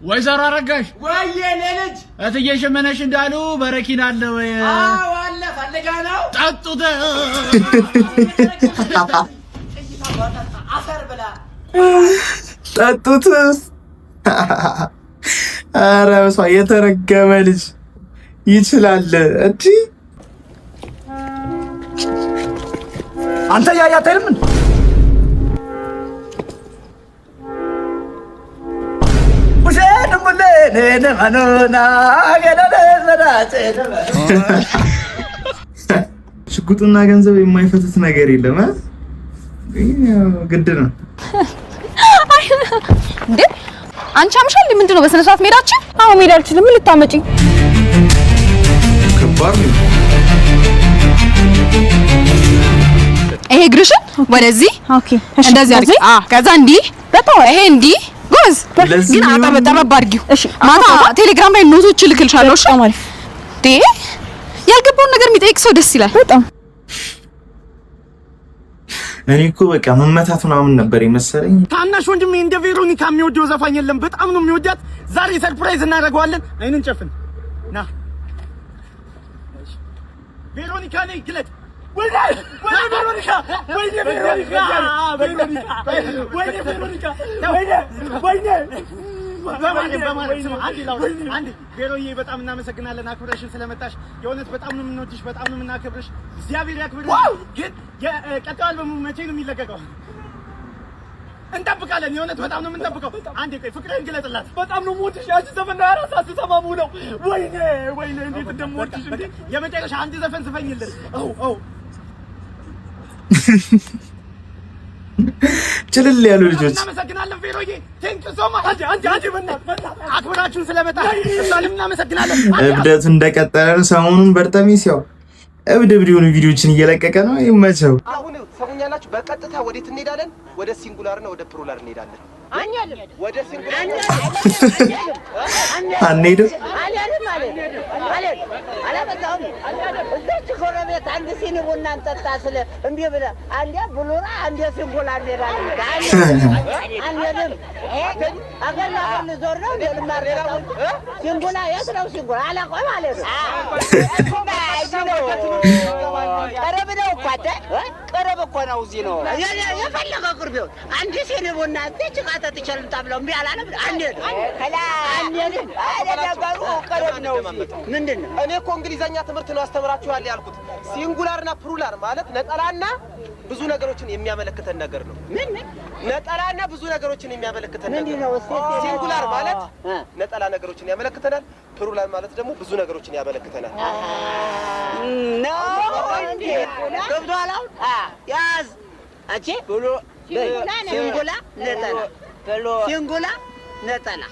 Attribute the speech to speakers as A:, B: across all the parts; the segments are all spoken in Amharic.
A: ወይዘሮ አረጋሽ
B: ወይዬ ለልጅ
A: እትዬ ሽመነሽ እንዳሉ በረኪና አለ ወይ?
B: አዎ አለ። ፈልጋ ነው
A: ጠጡት።
B: አፈር ብላ
C: ጠጡት። ኧረ በሷ የተረገመ ልጅ ይችላል እንጂ
A: አንተ ያያተልም
C: ሽጉጥና ገንዘብ የማይፈቱት ነገር የለም። ግድ ነው
D: እንዴ? አንቺ አምሻል ምንድነው? በስነ ስርዓት ሜዳችን? አዎ ሜዳ አልችልም። ምን ልታመጪ?
C: ከባድ ነው።
D: ይሄ ግርሽን ወደዚህ ኦኬ፣ እንደዚህ አድርጊ። ከዛ እንዲህ በጣም ይሄ እንዲህ ጎዝ ግን አጠበጠበ አድርጊው። ማታ ቴሌግራም ላይ ኖቶች ልክልሻለሁ። እሺ ማለት ዴ ያልገባውን ነገር የሚጠይቅ ሰው ደስ ይላል በጣም።
C: እኔ እኮ በቃ መመታት ምናምን ነበር የመሰለኝ።
A: ታናሽ ወንድሜ እንደ ቬሮኒካ የሚወደው ዘፋኝ የለም። በጣም ነው የሚወዳት። ዛሬ ሰርፕራይዝ እናደርገዋለን። አይንን ጨፍን ና ቬሮኒካ ነይ ግለጥ። ወይኔ ቬሮኒካ ቬሮዬ በጣም እናመሰግናለን አክብረሽን ስለመጣሽ። የእውነት በጣም ነው የምንወድሽ፣ በጣም ነው የምናከብርሽ። እግዚአብሔር ያክብርሽ። ግን ቀጣዩ አልበሙ መቼ ነው የሚለቀቀው? እንጠብቃለን። የእውነት በጣም ነው የምንጠብቀው። አንዴ ቆይ ፍቅሬን ግለጥላት። በጣም ነው የምወድሽ። ያቺ ዘፈን ነው አራሳት ተማሙ ነው። ወይኔ እንዴት እንደምወድሽ እንዴ! የመጨረሻ አንድ ዘፈን ዝፈኝልን።
C: ችልል ያሉ ልጆች
A: እናመሰግናለን ቬሮዬ። ቴንክ ዩ ሶ ማች። አንቺ አክብራችሁን ስለመጣሽ እሷንም እናመሰግናለን።
C: እብደቱ እንደቀጠለ ነው። ሰሞኑን በርተሚስ ያው እብድ የሆኑ ቪዲዮችን እየለቀቀ ነው። ይመቸው።
B: አሁን ሰሙኛላችሁ። በቀጥታ ወዴት እንሄዳለን? ወደ ሲንጉላር ነው ወደ ፕሉራል እንሄዳለን? ወደ ሲንጉላር
C: አንሄድም።
E: እዛች ጎረቤት አንድ ሲኒ ቡና እንጠጣ ስለ እምቢ ብለህ አንዴ ብሉራ አንዴ ሲንጉላር እንሄዳለን። አንሄድም። አገር ላቀል ዞር ነው ልማር ሲንጉላ የት ነው ሲንጉላ? አላውቀውም ማለት ነው። ቀረብ ነው እኮ ቀረብ እኮ ነው። እዚህ ነው የፈለገው ቅርብ ይሁን። አንድ ሲኒ ቡና እዚች ጋር ጠጥቼ ልምጣ ብለው እምቢ አላለም። አንሄድም። አንሄድም። ነገሩ ቀረብ ነው። ምንድን ነው?
B: እኔ እኮ እንግሊዘኛ ትምህርት ነው አስተምራችኋል ያልኩት። ሲንጉላርና ፕሉራል ማለት ነጠላና ብዙ ነገሮችን የሚያመለክተን ነገር ነው። ምን ነጠላና ብዙ ነገሮችን የሚያመለክተን ነገር ነው። ሲንጉላር ማለት ነጠላ ነገሮችን ያመለክተናል። ፕሉራል ማለት ደግሞ ብዙ ነገሮችን ያመለክተናል።
E: ነው እንዴ? ገብቶሃል? ያዝ አቼ ሲንጉላ ነጠላ ሲንጉላ ነጠላ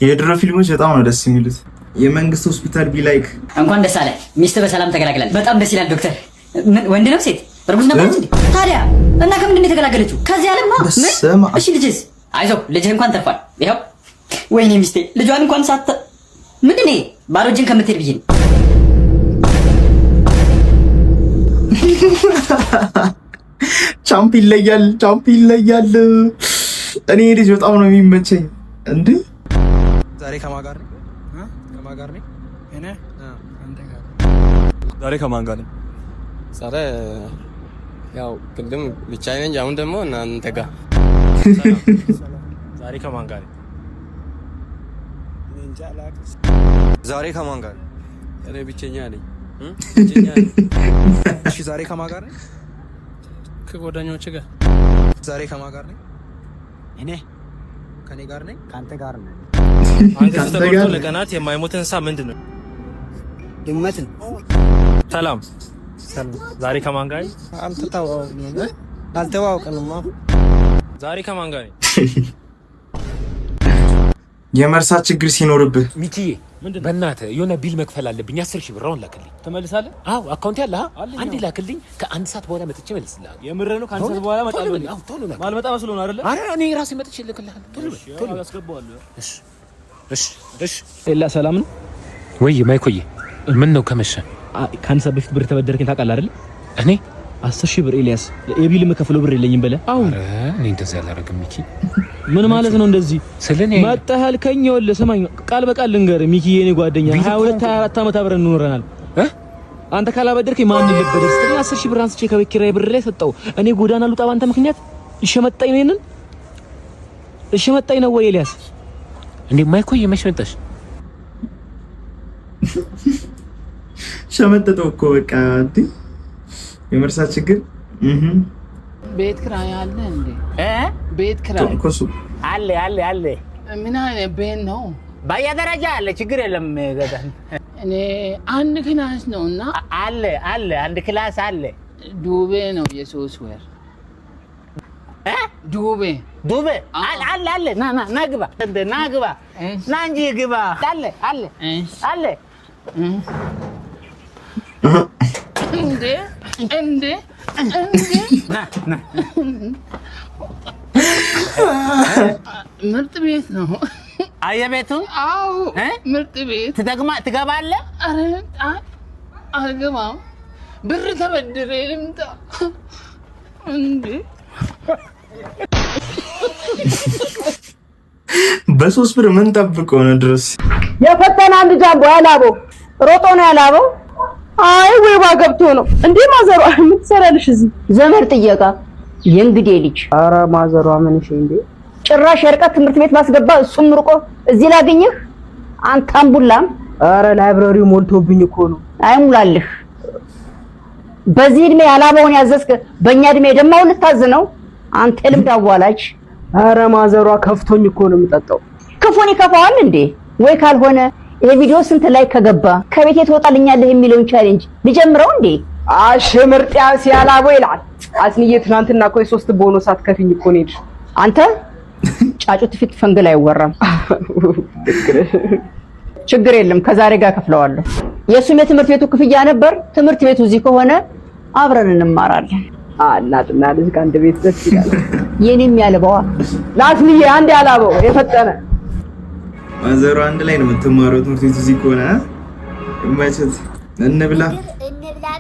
C: የድሮ ፊልሞች በጣም ነው ደስ የሚሉት። የመንግስት ሆስፒታል ቢላይክ
F: እንኳን ደስ አለ ሚስት በሰላም ተገላግላለች። በጣም ደስ ይላል ዶክተር። ወንድ ነው ሴት? እርጉዝ ነበረች እንዴ? ታዲያ እና ከምንድን ነው የተገላገለችው? ከዚህ ዓለም ነው። እሺ ልጅስ? አይዞህ ልጅህ እንኳን ተርፏል። ይኸው ወይኔ ሚስቴ ልጇን እንኳን ሳተ ምንድን ነው ባዶ እጅን ከምትሄድ ብዬ ነው።
C: ቻምፕ ይለያል። እኔ ልጅ በጣም ነው የሚመቸኝ እንዴ።
G: ዛሬ ከማን ጋር ነኝ? እኔ አንተ ጋር። ዛሬ ከማን ጋር ነኝ?
H: ዛሬ ያው ቅድም ብቻዬን እንጂ አሁን ደግሞ እናንተ ጋር።
G: ዛሬ ከማን ጋር ነኝ? ዛሬ ከማን ጋር?
H: እኔ ብቸኛ ነኝ።
G: እሺ ዛሬ ከማን ጋር ነኝ?
H: ከጓደኞቼ ጋር።
G: ዛሬ ከማን ጋር ነኝ?
H: እኔ
G: ከኔ ጋር ነኝ።
H: ካንተ ጋር ነኝ።
G: አንተ ተቆርጦ ለቀናት የማይሞት እንስሳ ምንድን ነው?
H: ድመት ነው።
G: ሰላም። ዛሬ ከማን ጋር?
H: አልተዋወቅንም።
G: ዛሬ ከማን ጋር?
C: የመርሳት ችግር ሲኖርብህ
I: ሚኪዬ በእናትህ የሆነ ቢል መክፈል አለብኝ። 10,000 ብር አሁን ላክልኝ።
G: ትመልሳለህ?
I: አዎ አካውንት ያለህ አንዴ ላክልኝ። ከአንድ ሰዓት በኋላ መጥቼ እመልስልሃለሁ።
G: የምርህ ነው? ከአንድ ሰዓት በኋላ እመጣለሁ።
I: አዎ ቶሎ ላክ።
G: ማልመጣ መስሎ ነው አይደል?
I: አረ እኔ ራሴ መጥቼ እልክልሃለሁ። ቶሎ
G: አስገባዋለሁ።
I: እሺ
G: ኤላ ሰላም ነው
I: ወይ? ማይኮዬ ምን ነው ከመሸ?
G: ከአንድ ሰዓት በፊት ብር ተበደርከኝ ታውቃለህ አይደል?
I: እኔ
G: 10,000 ብር ኤልያስ የቢል የምከፍለው ብር የለኝም በለ።
I: አረ እኔ እንደዚህ አላደርግም ሚኪ። ምን ማለት ነው እንደዚህ ስለኔ መጣሃል ከኛውል ሰማኝ ቃል በቃል ልንገር ሚኪ የኔ ጓደኛ 22 24 ዓመት አብረን እንኖረናል አንተ ካላበደርከኝ ማን ልበደር ስትል 10 ሺህ ብር አንስቼ ከቤት ኪራይ ብር ላይ ሰጠው እኔ ጎዳና ልውጣ ባንተ ምክንያት እሸመጣኝ ነው ይሄንን እሸመጣኝ ነው ወይ ኤልያስ እንዴ ማይኮይ የመሸመጣሽ
C: ሸመጠጠው እኮ በቃ እንዴ የመርሳት ችግር
J: ቤት ኪራይ አለ እንዴ ቤት ኪራይ
C: ኮሱ
J: አለ ምን አይነት ቤት ነው በየደረጃ አለ ችግር የለም ገዳን እኔ አንድ ክላስ ነውና አለ አንድ ክላስ አለ ዱቤ ነው የሶስት ወር ዱቤ አለ ና ግባ ና እንጂ ግባ አለ እንዴ ና ምርጥ ቤት ነው አየቤቱ አው ምርጥ ቤት ትገባለህ አረ አልገባም ብር ተበድሬ ልምጣ እንዴ
C: በሶስት ብር ምን ጠብቀው ነው ድረስ
K: የፈተና አንድ ጃምቦ ያላበው ሮጦ ነው ያላበው አይ ወይባ ገብቶ ነው እንዴ ማዘሯ ምን ትሰራለሽ እዚህ
E: ዘመድ ጥየቃ የእንግዴ ልጅ
K: ኧረ ማዘሯ ምን እሺ እንዴ
E: ጭራሽ የርቀት ትምህርት ቤት ማስገባ እሱም ርቆ እዚህ ላገኘህ አንተ አምቡላም
K: ኧረ ላይብረሪው ሞልቶብኝ እኮ ነው
E: አይሙላልህ በዚህ እድሜ ያላበውን ያዘዝክ በእኛ እድሜ ደማው ልታዝነው አንተ ልምድ አዋላጅ
K: ኧረ ማዘሯ ከፍቶኝ እኮ ነው የምጠጣው
E: ክፉን ይከፋዋል እንዴ ወይ ካልሆነ ይሄ ቪዲዮ ስንት ላይ ከገባ ከቤት ትወጣልኛለህ የሚለውን ቻሌንጅ ልጀምረው እንዴ
K: ምርጥ ሲያላቦ ይላል አስንዬ ትናንትና እኮ የሶስት ቦኖስ አትከፍኝ እኮ ነኝ
E: አንተ ጫጩት ፊት ፈንገል አይወራም ችግር የለም ከዛሬ ጋር ከፍለዋለሁ የሱም የትምህርት ቤቱ ክፍያ ነበር ትምህርት ቤቱ እዚህ ከሆነ አብረን እንማራለን
K: እናትና ልጅ ከአንድ ቤት ደስ ይላል
E: የኔም ያለበዋ
K: ላስንዬ አንድ ያላበው የፈጠነ
C: ማዘሩ አንድ ላይ ነው የምትማረው ትምህርት ቤቱ እዚህ ከሆነ ማይሰት እንብላ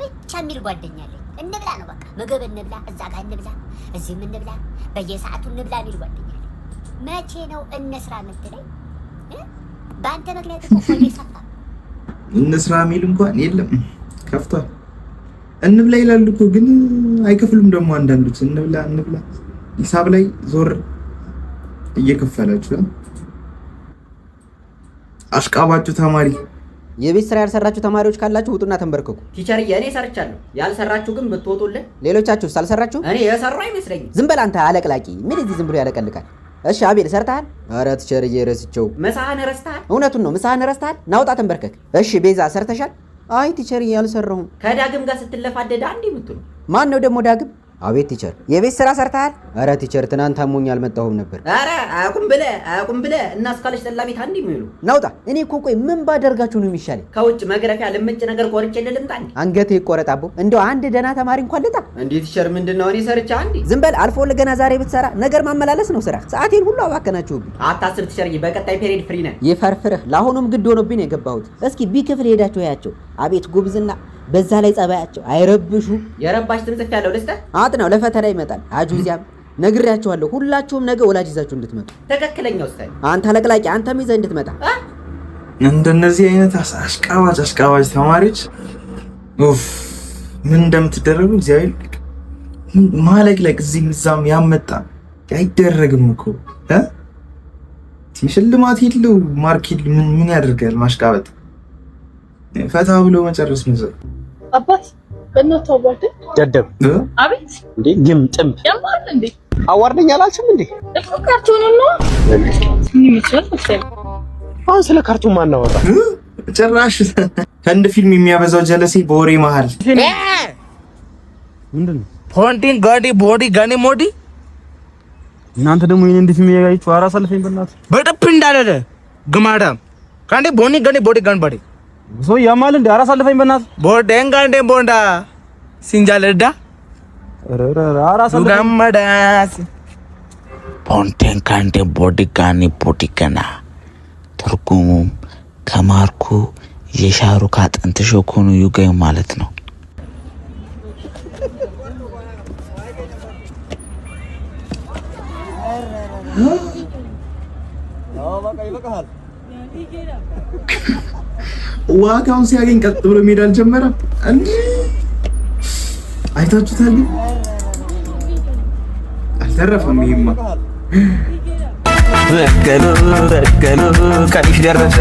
L: ብቻ የሚል ጓደኛ አለኝ እንብላ ነው በቃ ምግብ እንብላ እዛ ጋር እንብላ እዚህም እንብላ በየሰዓቱ እንብላ የሚል ጓደኛ አለኝ መቼ ነው እንስራ የምትለኝ በአንተ ምክንያት እኮ ሆዴ ሰፋ
C: እንስራ የሚል እንኳን የለም ከፍቷል እንብላ ይላሉ እኮ ግን አይከፍሉም ደግሞ አንዳንዶች እንብላ ሂሳብ ላይ ዞር እየከፈላችሁ አሽቃባጩ ተማሪ
M: የቤት ስራ ያልሰራችሁ ተማሪዎች ካላችሁ ውጡና ተንበርከኩ ቲቸርዬ እኔ ሰርቻለሁ ያልሰራችሁ ግን ብትወጡልን ሌሎቻችሁስ አልሰራችሁ እኔ የሰራው አይመስለኝም ዝም በል አንተ አለቅላቂ ምን እዚህ ዝም ብሎ ያለቀልቃል እሺ አቤል ሰርተሃል ኧረ ቲቸርዬ ረስቸው ምሳህን ረስተሃል እውነቱን ነው ምሳህን ረስተሃል ናውጣ ተንበርከክ እሺ ቤዛ ሰርተሻል አይ ቲቸርዬ አልሰራሁም ከዳግም ጋር ስትለፋደዳ አንዴ የምትሉ ማን ነው ደግሞ ዳግም አቤት ቲቸር የቤት ስራ ሰርተሃል ኧረ ቲቸር ትናንት አሞኝ አልመጣሁም ነበር ኧረ አያቁም ብለ እና እስካለሽ ጠላቤት አንዴ የሚሉ ናውጣ እኔ እኮ ቆይ ምን ባደርጋችሁ ነው የሚሻለኝ ከውጭ መግረፊያ ልምጭ ነገር ቆርጬ ልምጣ አንገቴ ይቆረጣቦ እንደው አንድ ደና ተማሪ እንኳን ልጣ እንዴ ቲቸር ምንድነው እኔ ሰርቻ አንዴ ዝም በል አልፎ ለገና ዛሬ ብትሰራ ነገር ማመላለስ ነው ስራ ሰዓቴን ሁሉ አባከናችሁብኝ አታስር ቲቸርዬ በቀጣይ ፔሪድ ፍሪ ነን ይፈርፍርህ ለአሁኑም ግድ ሆኖብኝ ነው የገባሁት እስኪ ቢክፍል ሄዳችሁ ያያቸው አቤት ጉብዝና በዛ ላይ ጸባያቸው አይረብሹ የረባሽ ትምጽፍ ያለው ለስተ አጥናው ለፈተና ይመጣል አጁዚያም ነግሬያችኋለሁ ሁላችሁም ነገ ወላጅ ይዛችሁ እንድትመጡ ተከክለኛው ስታይ አንተ ለቅላቂ አንተም ይዘህ እንድትመጣ
C: እንደነዚህ አይነት አሽቃባጭ ተማሪዎች ምን እንደምትደረጉ እግዚአብሔር ማለቅለቅ እዚህም እዛም ያመጣ አይደረግም እኮ ሽልማት የለው ማርክ ምን ያደርጋል ማሽቃበጥ ፈታ ብሎ መጨረስ ነው
K: አባት በእናትህ አዋርድ
A: ደደብ
K: አቤት
A: እንዴ ግምጥም
K: ያማል እንዴ
A: አዋርደኝ አላልሽም እንዴ
K: እኮ ካርቱን ነው
A: አሁን ስለ ካርቱን ማን አወራ
C: ጭራሽ ህንድ ፊልም የሚያበዛው ጀለሲ በወሬ መሃል
A: ምንድነው
G: ፖንቲን ጋዲ ቦዲ ጋኒ ሞዲ
A: እናንተ ደግሞ ይሄን እንዴት የሚያያችሁ አራስ አልፈኝ በእናትህ
G: በደፕ እንዳለ ግማዳም ካንዲ ቦኒ ጋኒ ቦዲ ጋን ባዲ
A: ሶ ያማል እንዴ አራስ አልፈኝ በእናትህ
G: ቦዴን ጋንዴ ቦንዳ ሲንጃለዳ
A: አራስ
G: ጋማዳስ ፖንቲን ካንዲ ቦዲ ጋኒ ቦዲ ጋና ትርጉሙም ከማርኩ የሻሩክ አጥንት ሾኮኑ ዩጋይ ማለት ነው።
C: ዋጋውን ሲያገኝ ቀጥ ብሎ መሄድ አልጀመረም እንዴ? አይታችሁታል? አልተረፈም። ይሄማ በቀሉ ቀንሽ ደረሰ።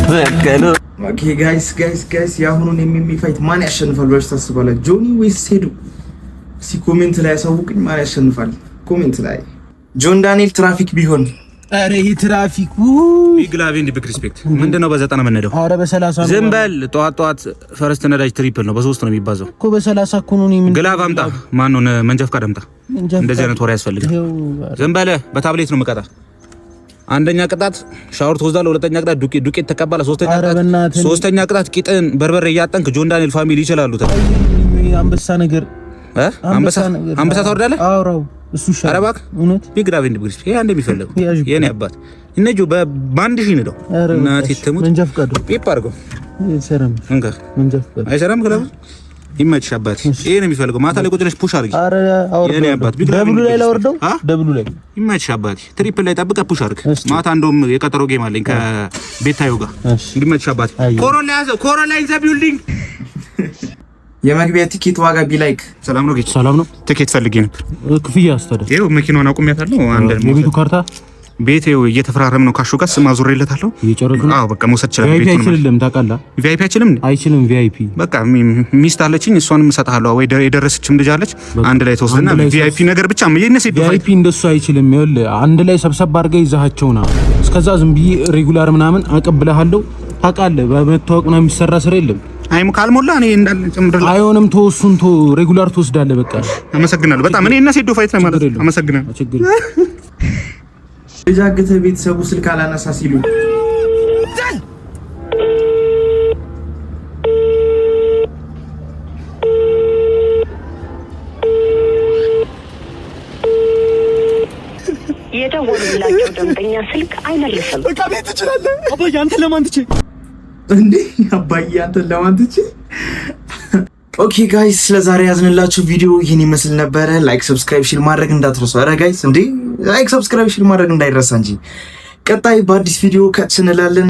C: በቀሉ ኦኬ ጋይስ የአሁኑን የሚፋይት ማን ያሸንፋል ብላችሁ ታስባላችሁ? ጆኒ ወይስ ሄዱ? እስኪ ኮሜንት ላይ ያሳውቁኝ። ማን ያሸንፋል? ኮሜንት ላይ ጆን ዳንኤል ትራፊክ ቢሆን
I: አረ ይሄ ትራፊክ
N: ቢግ ላቭ ኤንድ ቢግ ሪስፔክት ምንድነው? በ90 የምንሄደው?
I: አረ በ30
N: ዝም በል። ጠዋት ፈረስት ነዳጅ ትሪፕል ነው፣ በ3 ነው የሚባዛው
I: እኮ። በ30 እኮ ነው። ምን
N: ግላቭ አምጣ። ማን ነው መንጃ ፈቃድ አምጣ። እንደዚህ አይነት ወሬ ያስፈልጋል። ዝም በል። በታብሌት ነው የምቀጣ። አንደኛ ቅጣት ሻወር ትወስዳለህ። ሁለተኛ ቅጣት ዱቄት ተቀባለህ። ሶስተኛ ቅጣት ቂጥን በርበሬ እያጠንክ ጆን ዳንኤል ፋሚሊ ይችላሉ።
I: አንበሳ ነገር
N: አንበሳ ታወርዳለህ።
I: አውራው እሱ ሻ
N: አረባክ እውነት ቢግ ላቭ ኤንድ ቢግ ሪስፔክት። ይሄ አንዴ የሚፈልገው የኔ አባት እነጆ በባንድ ሺህ ነው እናት ይተሙት
I: መንጃ ፈቃዱ
N: ፒፕ አድርገው
I: ይሰራም
N: እንካ
I: መንጃ ፈቃዱ
N: አይሰራም። ክለብ ይመችሽ አባት። ይሄ ነው የሚፈልገው። ማታ ላይ ቁጭ ብለሽ ፑሽ አድርጊ።
I: አረ አውርደው የኔ አባት ቢግ ላቭ ላይ ላወርደው። ደብሉ ላይ
N: ይመችሽ አባት። ትሪፕል ላይ ጠብቀህ ፑሽ አድርግ። ማታ እንደውም የቀጠሮ ጌም አለኝ ከቤታዩ ጋር። ይመችሽ አባት። ኮሮላ ያዘው። ኮሮላ ኢን ዘ ቢልዲንግ።
C: የመግቢያ ቲኬት ዋጋ ቢላይክ
N: ሰላም ነው ጌች?
I: ሰላም ነው።
N: ቲኬት ፈልጌ ነበር።
I: ክፍያ አስተዳደር
N: ይሄው መኪናውን አቁሜያታለሁ። አንድ
I: የቤቱ ካርታ
N: ቤቴው እየተፈራረም ነው። ካሹ ጋር ስማ ዙሬለታለሁ።
I: እየጨረስን
N: አዎ በቃ መውሰድ ይችላል።
I: ቤቱ አይችልም። ታውቃለህ
N: ቪአይፒ አይችልም።
I: አይችልም ቪአይፒ
N: በቃ ሚስት አለችኝ። እሷንም እሰጥሃለሁ። ወይ የደረሰችም ልጅ አለች። አንድ ላይ ተወስደና ቪአይፒ ነገር ብቻ የነሱ
I: ቪአይፒ እንደሱ አይችልም። ይኸውልህ አንድ ላይ ሰብሰብ አድርገህ ይዛሃቸውና እስከዛ ዝም ብዬ ሬጉላር ምናምን አቀብልሃለሁ። ታውቃለህ በመታወቅ ምናምን የሚሰራ ስራ የለም።
N: አይሙ ካልሞላ እኔ እንዳለ ጨምርልህ።
I: አይሆንም። ተወሱን ሬጉላር ትወስዳለህ። በቃ
N: አመሰግናለሁ በጣም። እኔ እና ሴዶ ፋይት ነው ማለት ነው። አመሰግናለሁ።
I: ችግር
C: ልጅ አግተህ ቤተሰቡ ስልክ አላነሳ ሲሉ
K: የደወሉላቸው ደንበኛ ስልክ አይመልስም።
A: በቃ ቤት ትችላለህ። አባዬ አንተ ለማን ትቼ
C: እንዴ? አባዬ አንተ ለማን ትቼ? ኦኬ ጋይስ ስለዛሬ ያዝንላችሁ ቪዲዮ ይህን ይመስል ነበረ። ላይክ ሰብስክራይብ ሼር ማድረግ እንዳትረሱ። አረ ጋይስ እንዴ ላይክ ሰብስክራይብ ሼር ማድረግ እንዳይረሳ እንጂ። ቀጣይ በአዲስ ቪዲዮ ከች እንላለን።